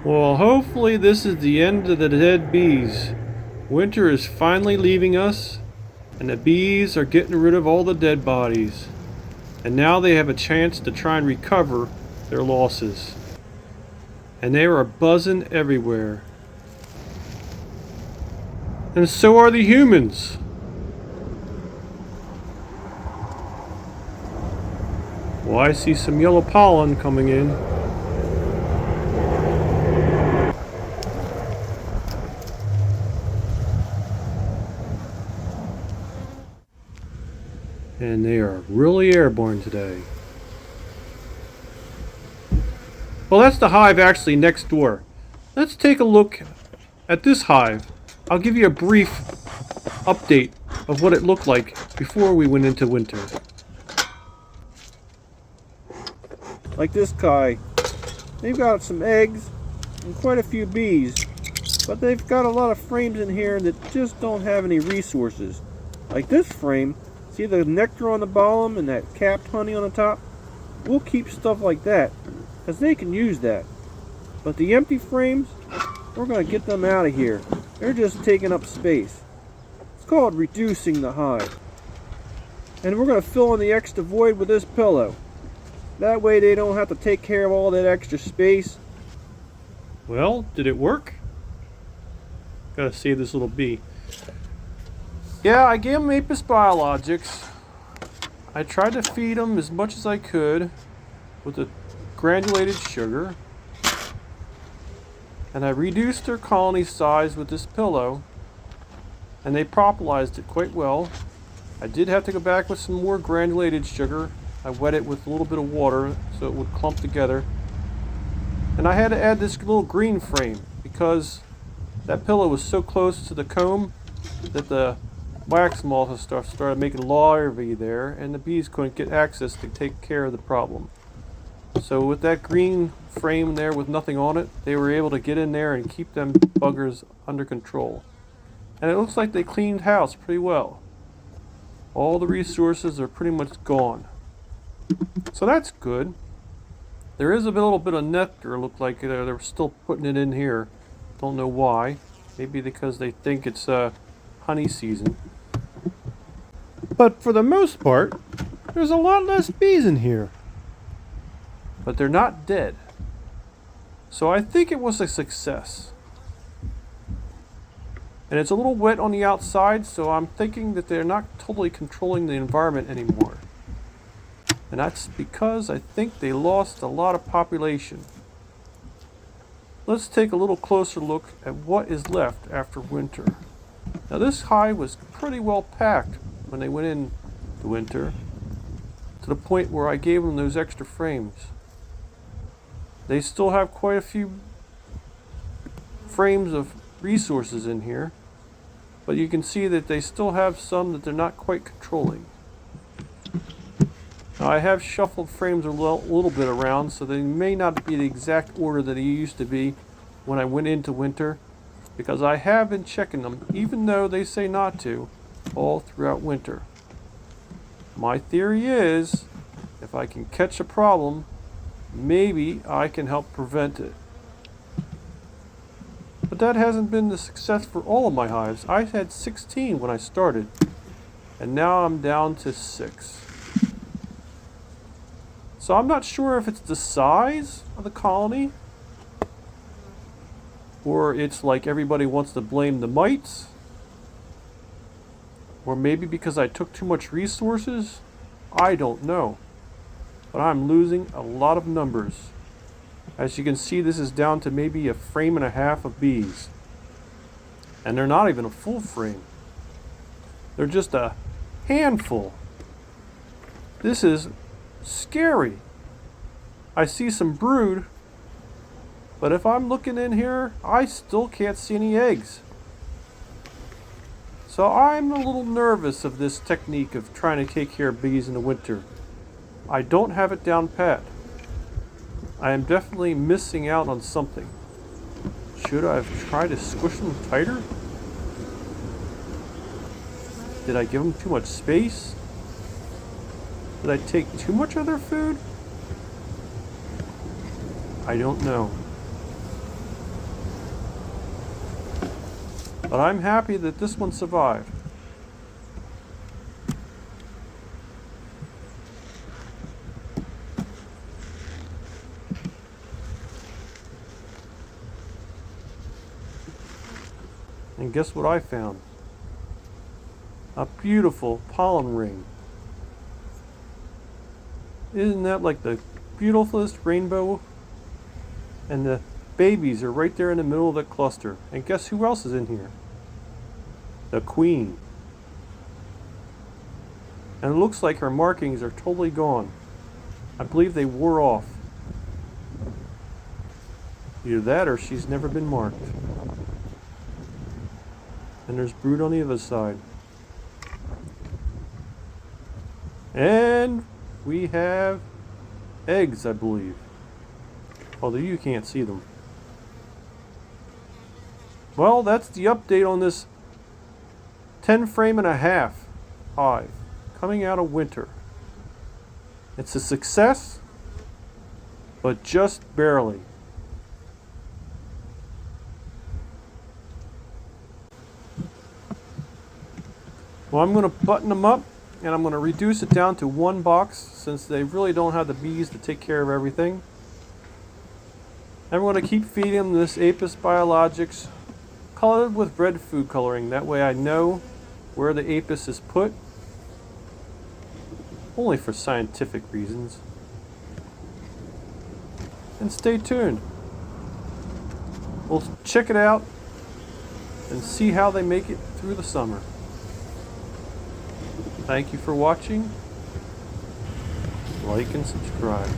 Well, hopefully this is the end of the dead bees. Winter is finally leaving us, and the bees are getting rid of all the dead bodies. And now they have a chance to try and recover their losses. And they are buzzing everywhere. And so are the humans. Well, I see some yellow pollen coming in. And they are really airborne today. Well, that's the hive actually next door. Let's take a look at this hive. I'll give you a brief update of what it looked like before we went into winter. Like this guy. They've got some eggs and quite a few bees, but they've got a lot of frames in here that just don't have any resources. Like this frame, see the nectar on the bottom and that capped honey on the top? We'll keep stuff like that, because they can use that. But the empty frames, we're going to get them out of here. They're just taking up space. It's called reducing the hive. And we're going to fill in the extra void with this pillow. That way they don't have to take care of all that extra space. Well, did it work? Gotta save this little bee. Yeah, I gave him Apis Biologics. I tried to feed them as much as I could with the granulated sugar. And I reduced their colony size with this pillow. And they propolized it quite well. I did have to go back with some more granulated sugar. I wet it with a little bit of water so it would clump together. And I had to add this little green frame because that pillow was so close to the comb that the wax moth and stuff started making larvae there, and the bees couldn't get access to take care of the problem. So with that green frame there with nothing on it, they were able to get in there and keep them buggers under control. And it looks like they cleaned house pretty well. All the resources are pretty much gone. So that's good. There is a little bit of nectar, look like they're still putting it in here. Don't know why. Maybe because they think it's honey season. But for the most part, there's a lot less bees in here. But they're not dead. So I think it was a success. And it's a little wet on the outside, so I'm thinking that they're not totally controlling the environment anymore. And that's because I think they lost a lot of population. Let's take a little closer look at what is left after winter. Now this hive was pretty well packed when they went in the winter, to the point where I gave them those extra frames. They still have quite a few frames of resources in here, but you can see that they still have some that they're not quite controlling. Now I have shuffled frames a little bit around, so they may not be the exact order that they used to be when I went into winter, because I have been checking them, even though they say not to, all throughout winter. My theory is, if I can catch a problem, maybe I can help prevent it. But that hasn't been the success for all of my hives. I had 16 when I started, and now I'm down to 6. So I'm not sure if it's the size of the colony, or it's like everybody wants to blame the mites, or maybe because I took too much resources. I don't know. But I'm losing a lot of numbers. As you can see, this is down to maybe a frame and a half of bees. And they're not even a full frame. They're just a handful. This is scary. I see some brood, but if I'm looking in here, I still can't see any eggs. So I'm a little nervous of this technique of trying to take care of bees in the winter. I don't have it down pat. I am definitely missing out on something. Should I have tried to squish them tighter? Did I give them too much space? Did I take too much of their food? I don't know. But I'm happy that this one survived. And guess what I found? A beautiful pollen ring. Isn't that like the beautifulest rainbow? And the babies are right there in the middle of the cluster. And guess who else is in here? The queen. And it looks like her markings are totally gone. I believe they wore off. Either that or she's never been marked. And there's brood on the other side. And we have eggs, I believe. Although you can't see them. Well, that's the update on this 10 frame and a half hive coming out of winter. It's a success, but just barely. Well, I'm going to button them up and I'm going to reduce it down to one box since they really don't have the bees to take care of everything. I'm going to keep feeding them this Apis Biologics colored with red food coloring. That way I know where the Apis is put. Only for scientific reasons. And stay tuned. We'll check it out and see how they make it through the summer. Thank you for watching. Like and subscribe.